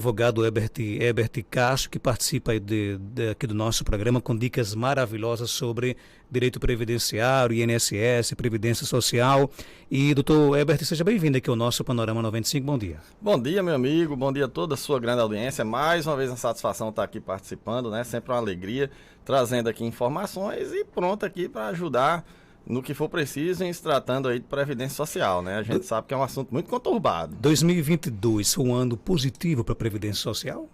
Advogado Herbert Castro, que participa aí aqui do nosso programa com dicas maravilhosas sobre direito previdenciário, INSS, Previdência Social. E, doutor Herbert, seja bem-vindo aqui ao nosso Panorama 95. Bom dia. Bom dia, meu amigo. Bom dia a toda a sua grande audiência. Mais uma vez, uma satisfação estar aqui participando, né? Sempre uma alegria, trazendo aqui informações e pronto aqui para ajudar no que for preciso em se tratando aí de Previdência Social, né? A gente sabe que é um assunto muito conturbado. 2022 foi um ano positivo para a Previdência Social?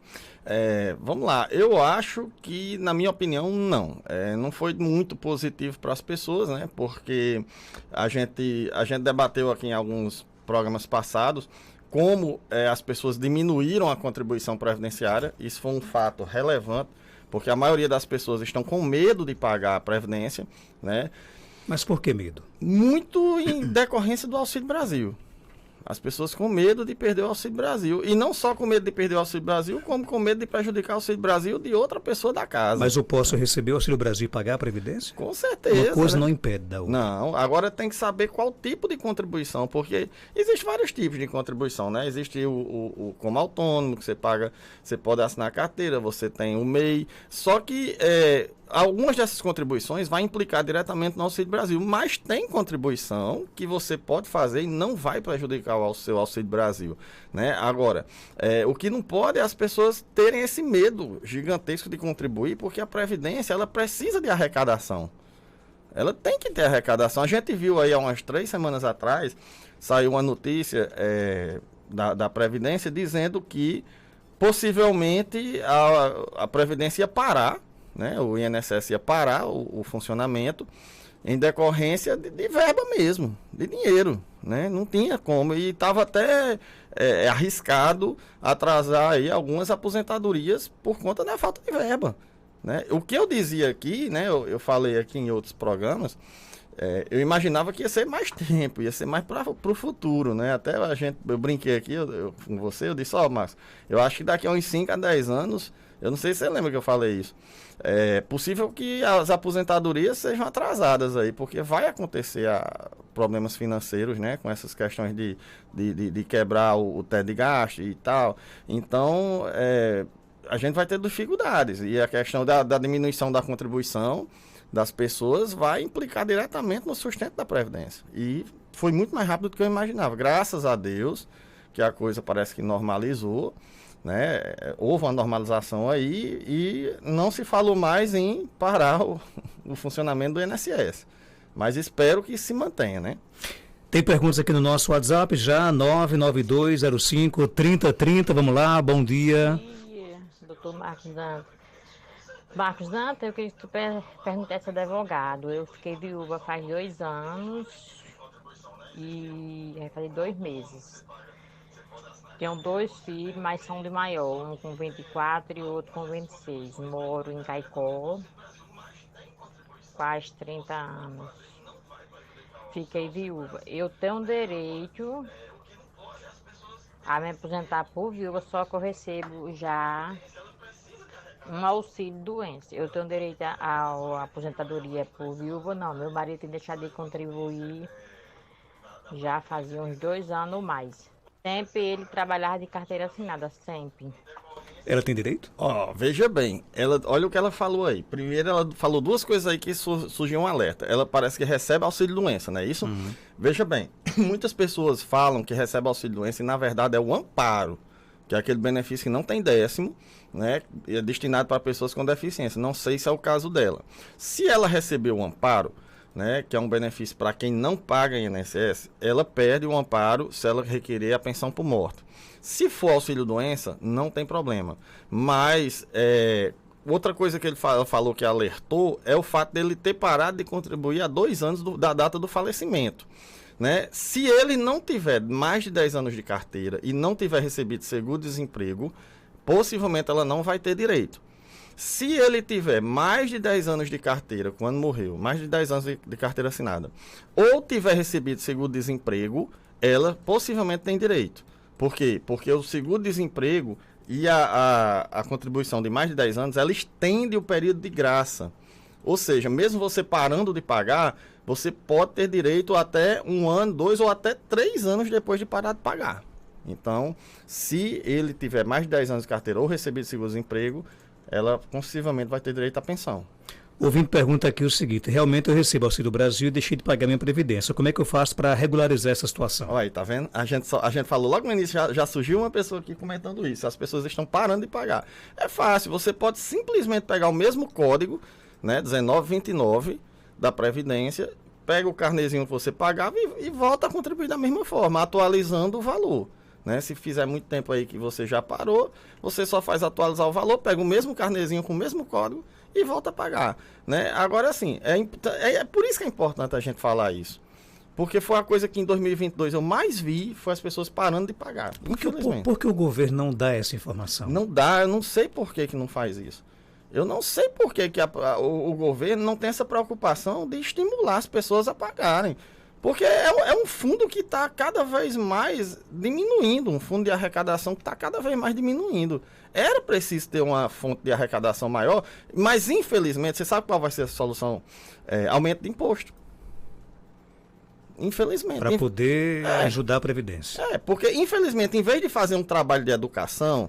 Vamos lá, eu acho que, na minha opinião, não. Não foi muito positivo para as pessoas, né? Porque a gente debateu aqui em alguns programas passados como as pessoas diminuíram a contribuição previdenciária. Isso foi um fato relevante, porque a maioria das pessoas estão com medo de pagar a Previdência, né? Mas por que medo? Muito em decorrência do Auxílio Brasil. As pessoas com medo de perder o Auxílio Brasil. E não só com medo de perder o Auxílio Brasil, como com medo de prejudicar o Auxílio Brasil de outra pessoa da casa. Mas eu posso receber o Auxílio Brasil e pagar a Previdência? Com certeza. Uma coisa, né? não impede da outra. Não, agora tem que saber qual tipo de contribuição, porque existem vários tipos de contribuição, né? Existe o como autônomo, que você paga, você pode assinar a carteira, você tem o MEI, só que algumas dessas contribuições vai implicar diretamente no Auxílio Brasil, mas tem contribuição que você pode fazer e não vai prejudicar o seu Auxílio Brasil, né? Agora, o que não pode é as pessoas terem esse medo gigantesco de contribuir, porque a Previdência, ela precisa de arrecadação. Ela tem que ter arrecadação. A gente viu aí há umas 3 semanas atrás, saiu uma notícia da Previdência dizendo que possivelmente a Previdência ia parar, né? O INSS ia parar o funcionamento em decorrência de verba mesmo, de dinheiro, né? Não tinha como, e estava até arriscado atrasar aí algumas aposentadorias por conta da falta de verba, né? O que eu dizia aqui, né? Eu falei aqui em outros programas, eu imaginava que ia ser mais tempo, ia ser mais para o futuro, né? Até eu brinquei aqui com você, eu disse, Márcio, eu acho que daqui a uns 5 a 10 anos, eu não sei se você lembra que eu falei isso, é possível que as aposentadorias sejam atrasadas aí, porque vai acontecer problemas financeiros, né? Com essas questões de quebrar o teto de gasto e tal. Então, a gente vai ter dificuldades, e a questão da diminuição da contribuição das pessoas vai implicar diretamente no sustento da Previdência. E foi muito mais rápido do que eu imaginava. Graças a Deus que a coisa parece que normalizou, né? Houve uma normalização aí e não se falou mais em parar o funcionamento do INSS. Mas espero que se mantenha, né? Tem perguntas aqui no nosso WhatsApp já, 992053030. Vamos lá, bom dia. Bom dia, doutor Marcos Dantas. Marcos Dantas, eu queria que tu perguntasse ao advogado. Eu fiquei viúva faz 2 anos e vai fazer 2 meses. Tenho 2 filhos, mas são de maior, um com 24 e o outro com 26. Moro em Caicó, faz 30 anos. Fiquei viúva. Eu tenho direito a me aposentar por viúva, só que eu recebo já um auxílio doença. Eu tenho direito à aposentadoria por viúva, não. Meu marido tem deixado de contribuir já fazia uns 2 anos ou mais. Sempre ele trabalhava de carteira assinada, sempre. Ela tem direito? Veja bem, olha o que ela falou aí. Primeiro, ela falou 2 coisas aí que surgiu um alerta. Ela parece que recebe auxílio-doença, não é isso? Uhum. Veja bem, muitas pessoas falam que recebe auxílio-doença e, na verdade, é o amparo, que é aquele benefício que não tem décimo, né? E é destinado para pessoas com deficiência. Não sei se é o caso dela. Se ela recebeu o amparo, né, que é um benefício para quem não paga INSS, ela perde o amparo se ela requerer a pensão por morte. Se for auxílio-doença, não tem problema. Mas outra coisa que ele falou que alertou é o fato dele ter parado de contribuir há 2 anos da data do falecimento, né? Se ele não tiver mais de 10 anos de carteira e não tiver recebido seguro-desemprego, possivelmente ela não vai ter direito. Se ele tiver mais de 10 anos de carteira, quando morreu, mais de 10 anos de carteira assinada, ou tiver recebido seguro-desemprego, ela possivelmente tem direito. Por quê? Porque o seguro-desemprego e a contribuição de mais de 10 anos, ela estende o período de graça. Ou seja, mesmo você parando de pagar, você pode ter direito até 1 ano, 2 ou até 3 anos depois de parar de pagar. Então, se ele tiver mais de 10 anos de carteira ou recebido seguro-desemprego, ela possivelmente vai ter direito à pensão. O ouvinte pergunta aqui o seguinte: realmente eu recebo Auxílio Brasil e deixei de pagar minha previdência. Como é que eu faço para regularizar essa situação? Olha aí, tá vendo? A gente falou logo no início, já surgiu uma pessoa aqui comentando isso. As pessoas estão parando de pagar. É fácil, você pode simplesmente pegar o mesmo código, né, 1929 da Previdência, pega o carnezinho que você pagava e volta a contribuir da mesma forma, atualizando o valor. Né? Se fizer muito tempo aí que você já parou, você só faz atualizar o valor, pega o mesmo carnezinho com o mesmo código e volta a pagar. Né? Agora, assim, é por isso que é importante a gente falar isso. Porque foi a coisa que em 2022 eu mais vi, foi as pessoas parando de pagar. Por que o governo não dá essa informação? Não dá, eu não sei por que não faz isso. Eu não sei por que o governo não tem essa preocupação de estimular as pessoas a pagarem. Porque é um fundo que está cada vez mais diminuindo, um fundo de arrecadação que está cada vez mais diminuindo. Era preciso ter uma fonte de arrecadação maior, mas infelizmente, você sabe qual vai ser a solução? Aumento de imposto. Infelizmente. Para poder ajudar a Previdência. Porque infelizmente, em vez de fazer um trabalho de educação,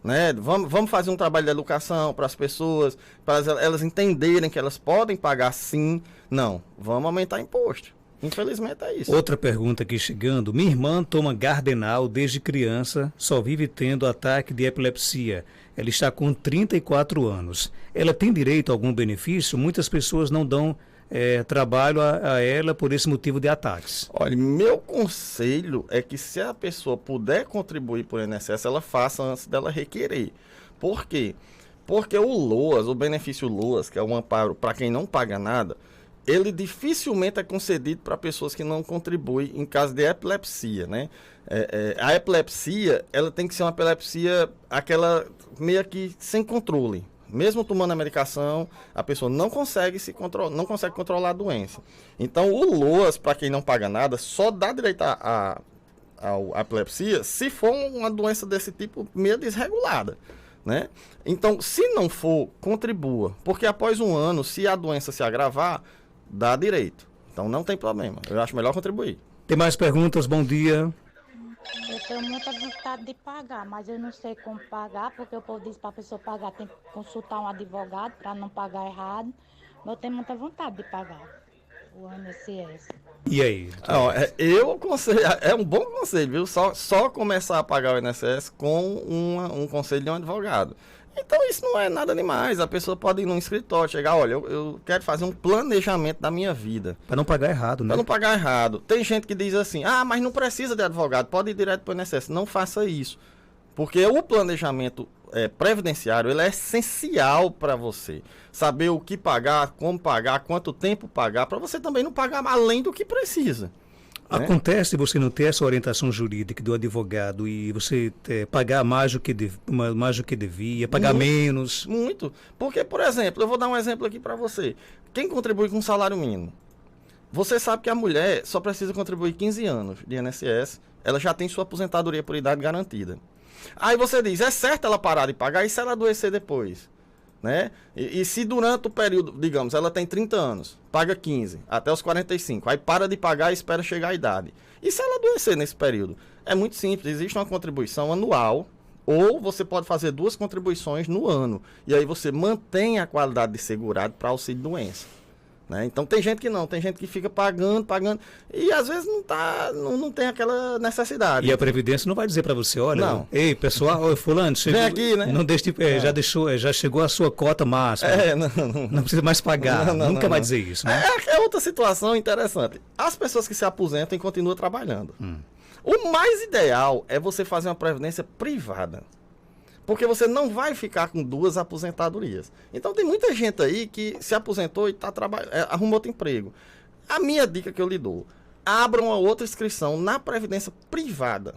né, vamos fazer um trabalho de educação para as pessoas, para elas entenderem que elas podem pagar sim. Não, vamos aumentar imposto. Infelizmente é isso. Outra pergunta aqui chegando. Minha irmã toma Gardenal desde criança, só vive tendo ataque de epilepsia. Ela está com 34 anos. Ela tem direito a algum benefício? Muitas pessoas não dão trabalho a ela por esse motivo de ataques. Olha, meu conselho é que se a pessoa puder contribuir por INSS, ela faça antes dela requerer. Por quê? Porque o LOAS, o benefício LOAS, que é um amparo para quem não paga nada, ele dificilmente é concedido para pessoas que não contribuem em caso de epilepsia, né? A epilepsia, ela tem que ser uma epilepsia, aquela meio que sem controle. Mesmo tomando a medicação, a pessoa não consegue controlar a doença. Então, o LOAS, para quem não paga nada, só dá direito à epilepsia se for uma doença desse tipo meio desregulada. Né? Então, se não for, contribua. Porque após um ano, se a doença se agravar, dá direito. Então não tem problema. Eu acho melhor contribuir. Tem mais perguntas? Bom dia. Eu tenho muita vontade de pagar, mas eu não sei como pagar, porque o povo diz para a pessoa pagar, tem que consultar um advogado para não pagar errado. Mas eu tenho muita vontade de pagar o INSS. E aí? É um bom conselho, viu? Só começar a pagar o INSS com um conselho de um advogado. Então isso não é nada demais. A pessoa pode ir num escritório, chegar, olha, eu quero fazer um planejamento da minha vida. Para não pagar errado, né? Para não pagar errado. Tem gente que diz assim, mas não precisa de advogado, pode ir direto para o INSS. Não faça isso. Porque o planejamento previdenciário, ele é essencial para você. Saber o que pagar, como pagar, quanto tempo pagar, para você também não pagar além do que precisa. Acontece você não ter essa orientação jurídica do advogado e você pagar mais do que devia, pagar menos? Muito. Porque, por exemplo, eu vou dar um exemplo aqui para você. Quem contribui com salário mínimo? Você sabe que a mulher só precisa contribuir 15 anos de INSS, ela já tem sua aposentadoria por idade garantida. Aí você diz, é certo ela parar de pagar e se ela adoecer depois? Né? E se durante o período, digamos, ela tem 30 anos, paga 15, até os 45, aí para de pagar e espera chegar a idade. E se ela adoecer nesse período? É muito simples, existe uma contribuição anual, ou você pode fazer 2 contribuições no ano, e aí você mantém a qualidade de segurado para auxílio doença. Né? Então tem gente que não, tem gente que fica pagando, e às vezes não tem aquela necessidade. E a Previdência não vai dizer para você, olha, não. Ei, pessoal, fulano, chegou, vem aqui, né? Não deixe, já chegou a sua cota máxima. Não precisa mais pagar. Nunca vai dizer isso, né? É outra situação interessante. As pessoas que se aposentam e continuam trabalhando. O mais ideal é você fazer uma previdência privada. Porque você não vai ficar com 2 aposentadorias. Então tem muita gente aí que se aposentou e arrumou outro emprego. A minha dica que eu lhe dou, abra uma outra inscrição na previdência privada.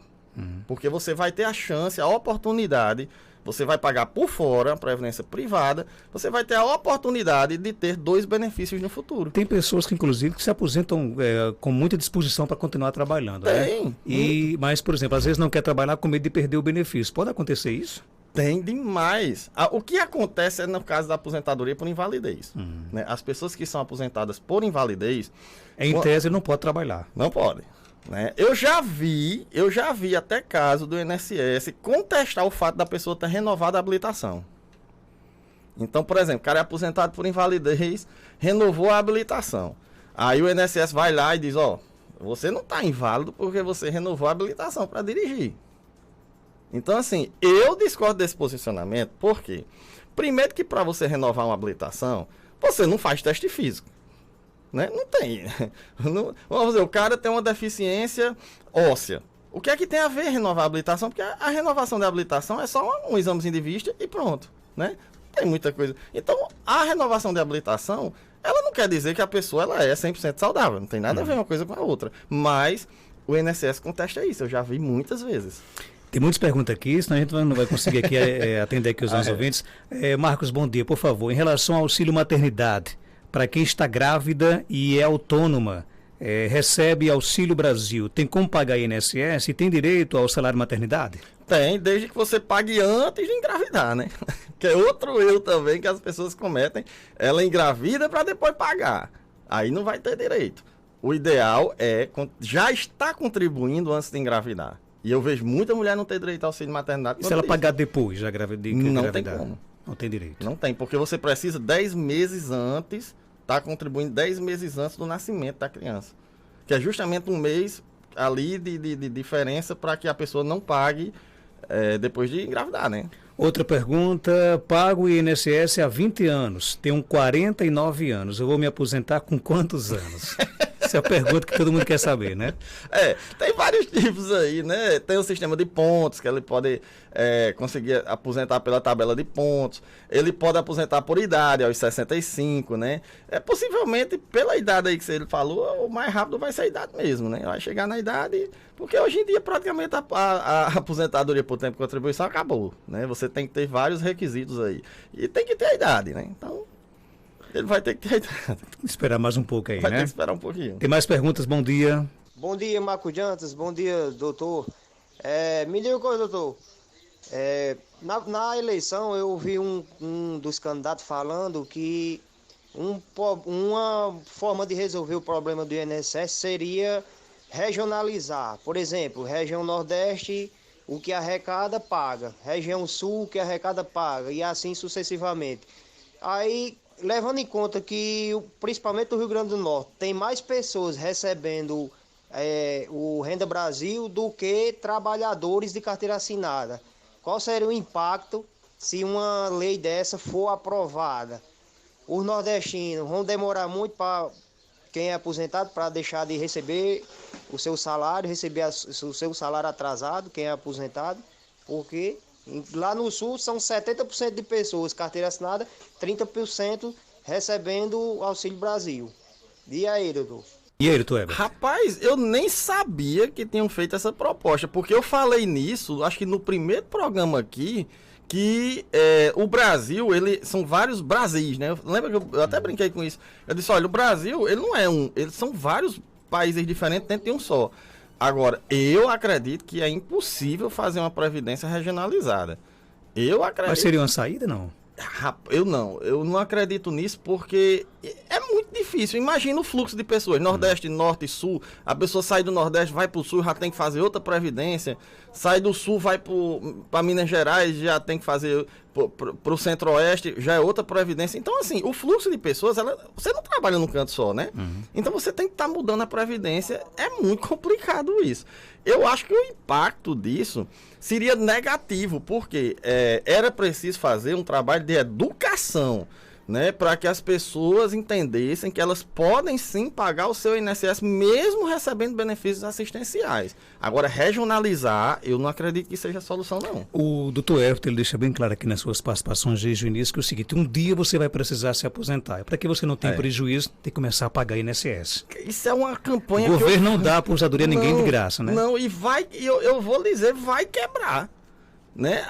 Porque você vai ter a chance, a oportunidade, você vai pagar por fora a previdência privada, você vai ter a oportunidade de ter 2 benefícios no futuro. Tem pessoas que, inclusive, que se aposentam com muita disposição para continuar trabalhando. Tem. Né? Mas, por exemplo, às vezes não quer trabalhar com medo de perder o benefício. Pode acontecer isso? Tem demais. O que acontece é no caso da aposentadoria por invalidez. Né? As pessoas que são aposentadas por invalidez... Em tese, não pode trabalhar. Não podem. Né? Eu já vi até caso do INSS contestar o fato da pessoa ter renovado a habilitação. Então, por exemplo, o cara é aposentado por invalidez, renovou a habilitação. Aí o INSS vai lá e diz, você não está inválido porque você renovou a habilitação para dirigir. Então, assim, eu discordo desse posicionamento, por quê? Primeiro que para você renovar uma habilitação, você não faz teste físico. Né? Não tem. Vamos dizer, o cara tem uma deficiência óssea. O que é que tem a ver renovar a habilitação? Porque a renovação da habilitação é só um examezinho de vista e pronto. Né? Tem muita coisa. Então, a renovação de habilitação, ela não quer dizer que a pessoa ela é 100% saudável. Não tem nada a ver uma coisa com a outra. Mas o INSS contesta isso. Eu já vi muitas vezes. Tem muitas perguntas aqui, senão a gente não vai conseguir aqui atender aqui os nossos ouvintes. Marcos, bom dia, por favor. Em relação ao auxílio maternidade, para quem está grávida e é autônoma, recebe Auxílio Brasil, tem como pagar INSS e tem direito ao salário maternidade? Tem, desde que você pague antes de engravidar, né? Que é outro erro também que as pessoas cometem. Ela engravida para depois pagar. Aí não vai ter direito. O ideal é já estar contribuindo antes de engravidar. E eu vejo muita mulher não ter direito ao auxílio maternidade. E se ela pagar depois da gravidez? Não tem como. Não tem direito. Não tem, porque você precisa 10 meses antes, tá contribuindo 10 meses antes do nascimento da criança. Que é justamente um mês ali de diferença para que a pessoa não pague depois de engravidar, né? Outra pergunta, pago o INSS há 20 anos, tenho 49 anos, eu vou me aposentar com quantos anos? Essa é a pergunta que todo mundo quer saber, né? Tem vários tipos aí, né? Tem o sistema de pontos, que ele pode conseguir aposentar pela tabela de pontos. Ele pode aposentar por idade, aos 65, né? Possivelmente, pela idade aí que você falou, o mais rápido vai ser a idade mesmo, né? Vai chegar na idade, porque hoje em dia praticamente a aposentadoria por tempo de contribuição acabou, né? Você tem que ter vários requisitos aí. E tem que ter a idade, né? Então, ele vai ter que ter a idade. Esperar mais um pouco aí, vai né? Ter que esperar um pouquinho. Tem mais perguntas? Bom dia. Bom dia, Marco Jantas. Bom dia, doutor. Me diga uma coisa, doutor. Na eleição, eu ouvi um dos candidatos falando que uma forma de resolver o problema do INSS seria regionalizar. Por exemplo, região Nordeste, o que arrecada, paga. Região Sul, o que arrecada, paga. E assim sucessivamente. Aí, levando em conta que, principalmente o Rio Grande do Norte, tem mais pessoas recebendo o Renda Brasil do que trabalhadores de carteira assinada. Qual seria o impacto se uma lei dessa for aprovada? Os nordestinos vão demorar muito para quem é aposentado para deixar de receber o seu salário, receber o seu salário atrasado, quem é aposentado, porque lá no Sul são 70% de pessoas carteira assinada, 30% recebendo Auxílio Brasil. E aí, doutor? E aí, doutor Heber? Rapaz, eu nem sabia que tinham feito essa proposta, porque eu falei nisso, acho que no primeiro programa aqui, que o Brasil, são vários Brasis, né? Lembra que eu até brinquei com isso? Eu disse, olha, o Brasil, ele não é eles são vários países diferentes dentro de um só. Agora, eu acredito que é impossível fazer uma previdência regionalizada. Eu acredito. Mas seria uma saída, não? Eu não acredito nisso porque é muito difícil. Imagina o fluxo de pessoas, Nordeste, Norte e Sul. A pessoa sai do Nordeste, vai para o Sul, já tem que fazer outra previdência. Sai do Sul, vai para Minas Gerais, já tem que fazer para o Centro-Oeste, já é outra previdência. Então, assim, o fluxo de pessoas, você não trabalha num canto só, né? Então, você tem que estar mudando a previdência. É muito complicado isso. Eu acho que o impacto disso seria negativo, porque era preciso fazer um trabalho de educação, né, para que as pessoas entendessem que elas podem sim pagar o seu INSS mesmo recebendo benefícios assistenciais. Agora, regionalizar, eu não acredito que seja a solução, não. O doutor Everton, ele deixa bem claro aqui nas suas participações desde o início que é o seguinte, um dia você vai precisar se aposentar. Para que você não tenha prejuízo, tem que começar a pagar INSS. Isso é uma campanha o governo não dá aposentadoria a ninguém de graça, né? Não, e eu vou dizer, vai quebrar. Né?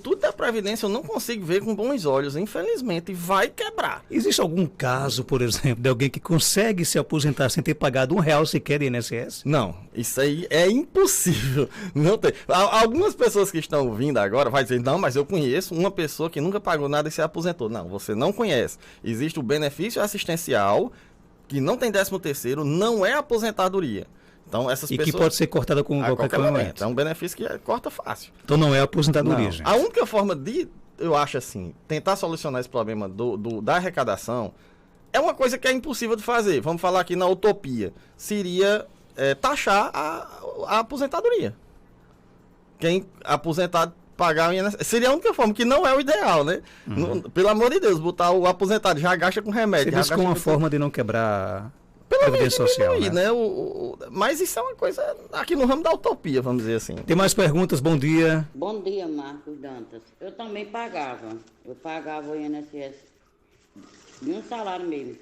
Tudo da Previdência eu não consigo ver com bons olhos, infelizmente, vai quebrar. Existe algum caso, por exemplo, de alguém que consegue se aposentar sem ter pagado R$1 sequer de INSS? Não, isso aí é impossível. Não tem. Algumas pessoas que estão ouvindo agora vão dizer, não, mas eu conheço uma pessoa que nunca pagou nada e se aposentou. Não, você não conhece. Existe o benefício assistencial, que não tem 13º, não é aposentadoria. Então, essas E pessoas... que pode ser cortada com a qualquer qualquer momento. momento. É um benefício que corta fácil. Então não é aposentadoria, Não. gente. A única forma de, eu acho assim, tentar solucionar esse problema da arrecadação é uma coisa que é impossível de fazer. Vamos falar aqui na utopia. Seria taxar a aposentadoria. Quem aposentado pagar o INSS. Seria a única forma, que não é o ideal, né? Pelo amor de Deus, botar o aposentado, já gasta com remédio. Você diz com uma forma de não quebrar a pelo menos Previdência Social, diminuir, né? né? Mas isso é uma coisa aqui no ramo da utopia, vamos dizer assim. Tem mais perguntas? Bom dia. Bom dia, Marcos Dantas. Eu também pagava. Eu pagava o INSS de um salário mesmo.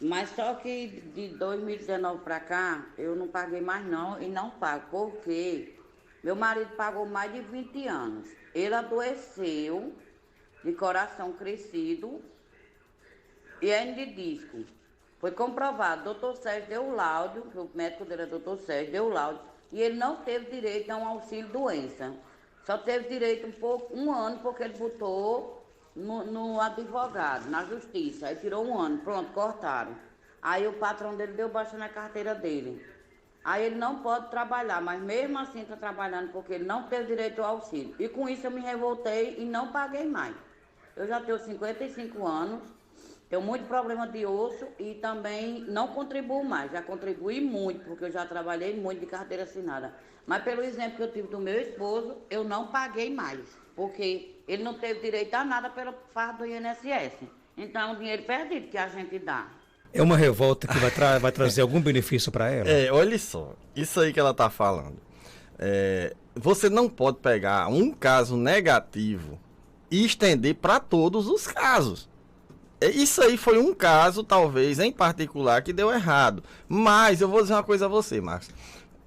Mas só que de 2019 para cá, eu não paguei mais não e não pago. Porque meu marido pagou mais de 20 anos. Ele adoeceu de coração crescido e hernia de disco. Foi comprovado. Doutor Sérgio deu o laudo, o médico dele é doutor Sérgio, deu o laudo. E ele não teve direito a um auxílio doença. Só teve direito um ano, porque ele botou no advogado, na justiça. Aí tirou um ano, pronto, cortaram. Aí o patrão dele deu baixa na carteira dele. Aí ele não pode trabalhar, mas mesmo assim está trabalhando porque ele não teve direito ao auxílio. E com isso eu me revoltei e não paguei mais. Eu já tenho 55 anos, tenho muito problema de osso e também não contribuo mais. Já contribuí muito, porque eu já trabalhei muito de carteira assinada. Mas pelo exemplo que eu tive do meu esposo, eu não paguei mais, porque ele não teve direito a nada pela parte do INSS. Então é um dinheiro perdido que a gente dá. É uma revolta que vai trazer algum benefício para ela? Olha só, isso aí que ela está falando. Você não pode pegar um caso negativo e estender para todos os casos. Isso aí foi um caso, talvez, em particular, que deu errado. Mas eu vou dizer uma coisa a você, Marcos.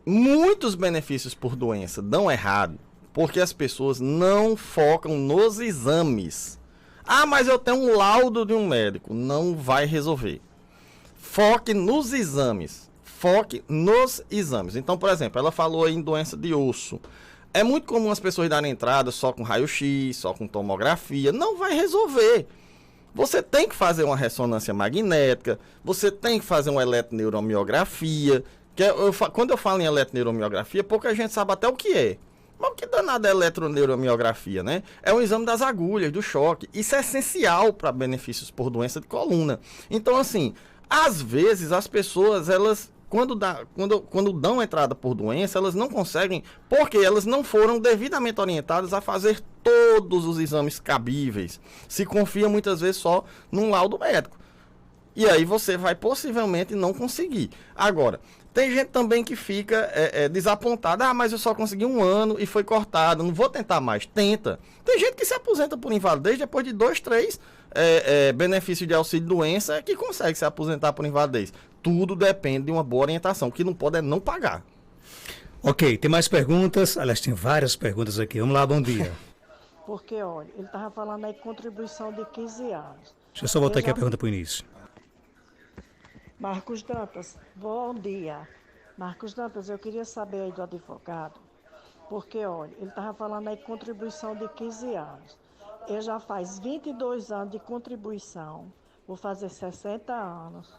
Muitos benefícios por doença dão errado porque as pessoas não focam nos exames. Ah, mas eu tenho um laudo de um médico. Não vai resolver. Foque nos exames. Foque nos exames. Então, por exemplo, ela falou aí em doença de osso. É muito comum as pessoas darem entrada só com raio-x, só com tomografia. Não vai resolver. Você tem que fazer uma ressonância magnética, você tem que fazer uma eletroneuromiografia. Quando eu falo em eletroneuromiografia, pouca gente sabe até o que é. Mas o que danado é eletroneuromiografia, né? É um exame das agulhas, do choque. Isso é essencial para benefícios por doença de coluna. Então, assim, às vezes as pessoas, elas, quando dão entrada por doença, elas não conseguem, porque elas não foram devidamente orientadas a fazer todos os exames cabíveis. Se confia muitas vezes só num laudo médico. E aí você vai possivelmente não conseguir. Agora, tem gente também que fica desapontada. Ah, mas eu só consegui um ano e foi cortado. Não vou tentar mais. Tenta. Tem gente que se aposenta por invalidez depois de 2, 3 benefícios de auxílio-doença que consegue se aposentar por invalidez. Tudo depende de uma boa orientação. O que não pode é não pagar. Ok, tem mais perguntas? Aliás, tem várias perguntas aqui. Vamos lá, bom dia. Porque, olha, ele estava falando aí contribuição de 15 anos. Deixa eu só voltar aqui a pergunta para o início. Marcos Dantas, bom dia. Marcos Dantas, eu queria saber aí do advogado, porque, olha, ele estava falando aí contribuição de 15 anos. Eu já faz 22 anos de contribuição, vou fazer 60 anos.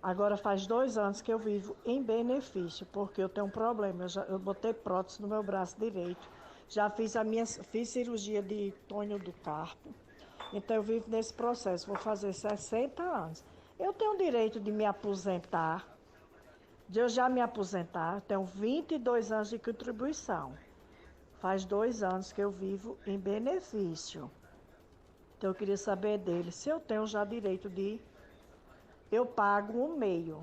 Agora faz 2 anos que eu vivo em benefício, porque eu tenho um problema, eu botei prótese no meu braço direito. Já fiz cirurgia de túnel do carpo, então eu vivo nesse processo, vou fazer 60 anos. Eu tenho o direito de me aposentar, de eu já me aposentar, tenho 22 anos de contribuição. Faz 2 anos que eu vivo em benefício. Então eu queria saber dele, se eu tenho já direito de... Eu pago 1,5,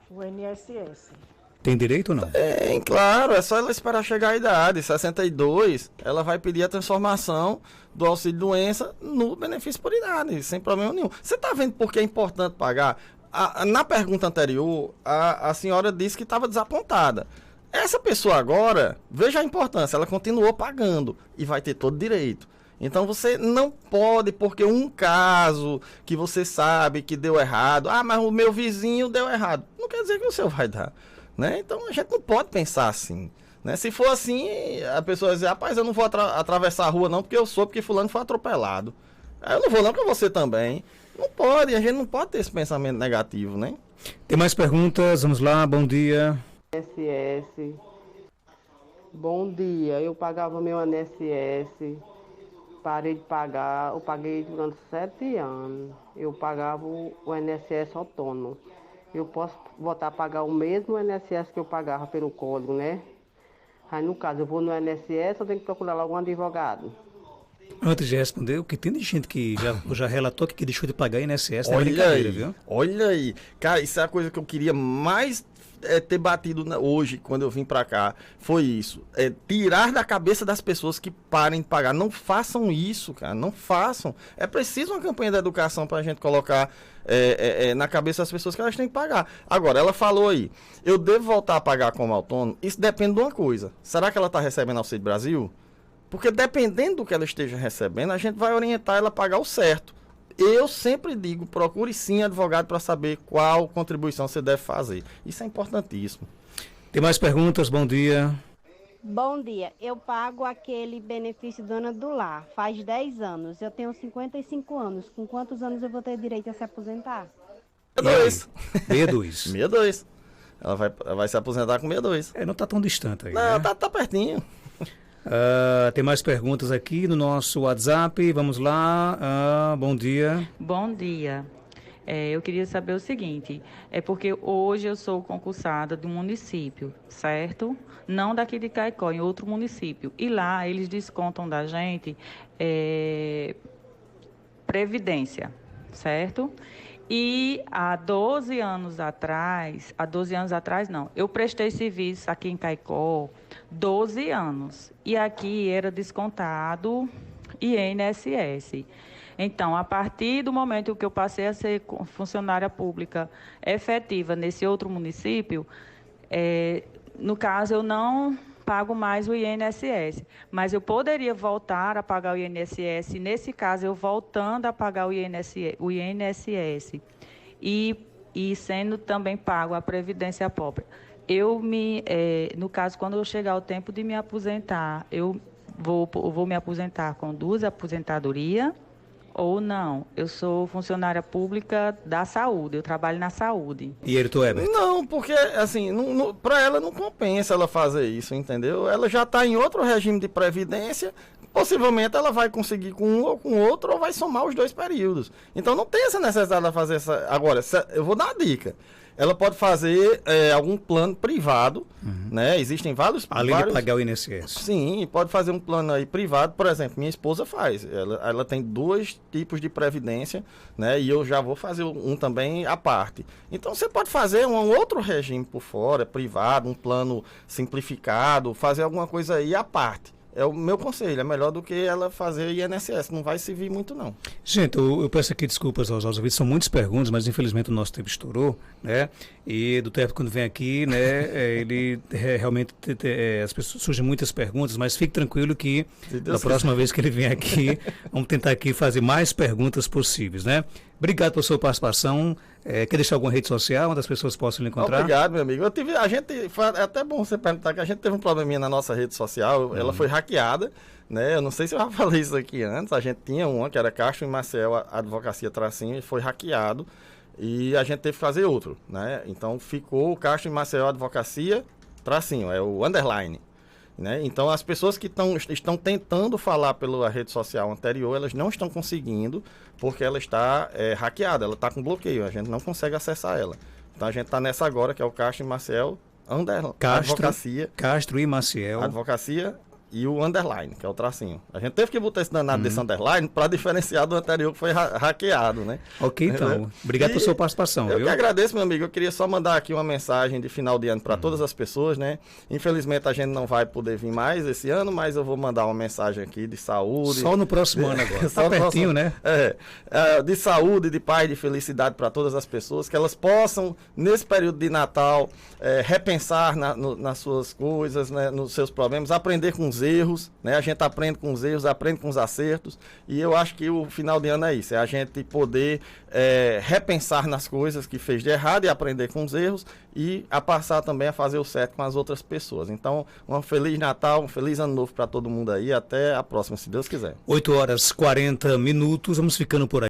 o INSS. Tem direito ou não? Claro, é só ela esperar chegar a idade, 62, ela vai pedir a transformação do auxílio-doença no benefício por idade, sem problema nenhum. Você está vendo por que é importante pagar? Na pergunta anterior, a senhora disse que estava desapontada. Essa pessoa agora, veja a importância, ela continuou pagando e vai ter todo direito. Então você não pode, porque um caso que você sabe que deu errado, mas o meu vizinho deu errado, não quer dizer que o seu vai dar. Né? Então a gente não pode pensar assim. Né? Se for assim, a pessoa vai dizer, rapaz, eu não vou atravessar a rua não, porque fulano foi atropelado. Eu não vou não, porque você também. Não pode, a gente não pode ter esse pensamento negativo, né? Tem mais perguntas? Vamos lá, bom dia. INSS. Bom dia, eu pagava meu INSS, parei de pagar, eu paguei durante 7 anos. Eu pagava o INSS autônomo. Eu posso voltar a pagar o mesmo INSS que eu pagava pelo código, né? Aí no caso, eu vou no INSS, eu tenho que procurar logo um advogado. Antes de responder, o que tem de gente que já relatou que deixou de pagar INSS, não é Olha brincadeira, aí, viu? olha aí. Cara, isso é a coisa que eu queria mais ter batido hoje, quando eu vim pra cá. Foi isso. Tirar da cabeça das pessoas que parem de pagar. Não façam isso, cara. Não façam. É preciso uma campanha de educação pra gente colocar na cabeça das pessoas que elas têm que pagar. Agora, ela falou aí, eu devo voltar a pagar como autônomo? Isso depende de uma coisa. Será que ela está recebendo Auxílio Brasil? Porque dependendo do que ela esteja recebendo, a gente vai orientar ela a pagar o certo. Eu sempre digo, procure sim advogado para saber qual contribuição você deve fazer. Isso é importantíssimo. Tem mais perguntas? Bom dia. Bom dia, eu pago aquele benefício dona do lar, faz 10 anos, eu tenho 55 anos, com quantos anos eu vou ter direito a se aposentar? 62. 62. 62. Ela vai se aposentar com 62. Não está tão distante aí, Não, né? tá pertinho. Tem mais perguntas aqui no nosso WhatsApp. Vamos lá. Bom dia. Bom dia. Eu queria saber o seguinte, porque hoje eu sou concursada de um município, certo? Não daqui de Caicó, em outro município. E lá eles descontam da gente previdência, certo? E há 12 anos atrás não, eu prestei serviço aqui em Caicó 12 anos. E aqui era descontado INSS. Então, a partir do momento que eu passei a ser funcionária pública efetiva nesse outro município, no caso, eu não pago mais o INSS, mas eu poderia voltar a pagar o INSS, nesse caso, eu voltando a pagar o INSS e sendo também pago a Previdência Própria. No caso, quando eu chegar o tempo de me aposentar, eu vou me aposentar com 2 aposentadorias, ou não, eu sou funcionária pública da saúde, eu trabalho na saúde. E ele, tu Herbert? Não, porque assim, para ela não compensa ela fazer isso, entendeu? Ela já está em outro regime de previdência, possivelmente ela vai conseguir com um ou com outro, ou vai somar os 2 períodos. Então não tem essa necessidade de fazer essa... Agora, eu vou dar uma dica. Ela pode fazer algum plano privado, né? Existem vários... Além de pagar o INSS. Sim, pode fazer um plano aí privado. Por exemplo, minha esposa faz. Ela tem 2 tipos de previdência, né? E eu já vou fazer um também à parte. Então, você pode fazer um outro regime por fora, privado, um plano simplificado, fazer alguma coisa aí à parte. É o meu conselho, é melhor do que ela fazer INSS, não vai servir muito não. Gente, eu peço aqui desculpas aos ouvintes, são muitas perguntas, mas infelizmente o nosso tempo estourou, né? E do tempo quando vem aqui, né, ele realmente, as pessoas, surgem muitas perguntas, mas fique tranquilo que da próxima vez que ele vem aqui, vamos tentar aqui fazer mais perguntas possíveis, né? Obrigado pela sua participação. Quer deixar alguma rede social onde as pessoas possam lhe encontrar? Obrigado, meu amigo. É até bom você perguntar, que a gente teve um probleminha na nossa rede social, ela foi hackeada, né? Eu não sei se eu já falei isso aqui antes, a gente tinha uma que era Castro e Maciel Advocacia Tracinho, e foi hackeado, e a gente teve que fazer outro, né? Então ficou o Castro e Maciel Advocacia Tracinho, é o underline. Né? Então, as pessoas que estão tentando falar pela rede social anterior, elas não estão conseguindo, porque ela está hackeada, ela está com bloqueio, a gente não consegue acessar ela. Então, a gente está nessa agora, que é o Castro e Maciel Advocacia. Castro e Maciel. Advocacia e o underline, que é o tracinho. A gente teve que botar esse danado desse underline para diferenciar do anterior que foi hackeado, né? Ok, então. Obrigado pela sua participação. Eu que agradeço, meu amigo. Eu queria só mandar aqui uma mensagem de final de ano para todas as pessoas, né? Infelizmente a gente não vai poder vir mais esse ano, mas eu vou mandar uma mensagem aqui de saúde. Só no próximo ano agora. Só pertinho, né? De saúde, de paz, de felicidade para todas as pessoas, que elas possam, nesse período de Natal, repensar nas suas coisas, né? Nos seus problemas, aprender com os erros, né? A gente aprende com os erros, aprende com os acertos, e eu acho que o final de ano é isso, é a gente poder repensar nas coisas que fez de errado e aprender com os erros, e a passar também a fazer o certo com as outras pessoas. Então, um Feliz Natal, um Feliz Ano Novo para todo mundo aí, até a próxima, se Deus quiser. 8h40, vamos ficando por aí.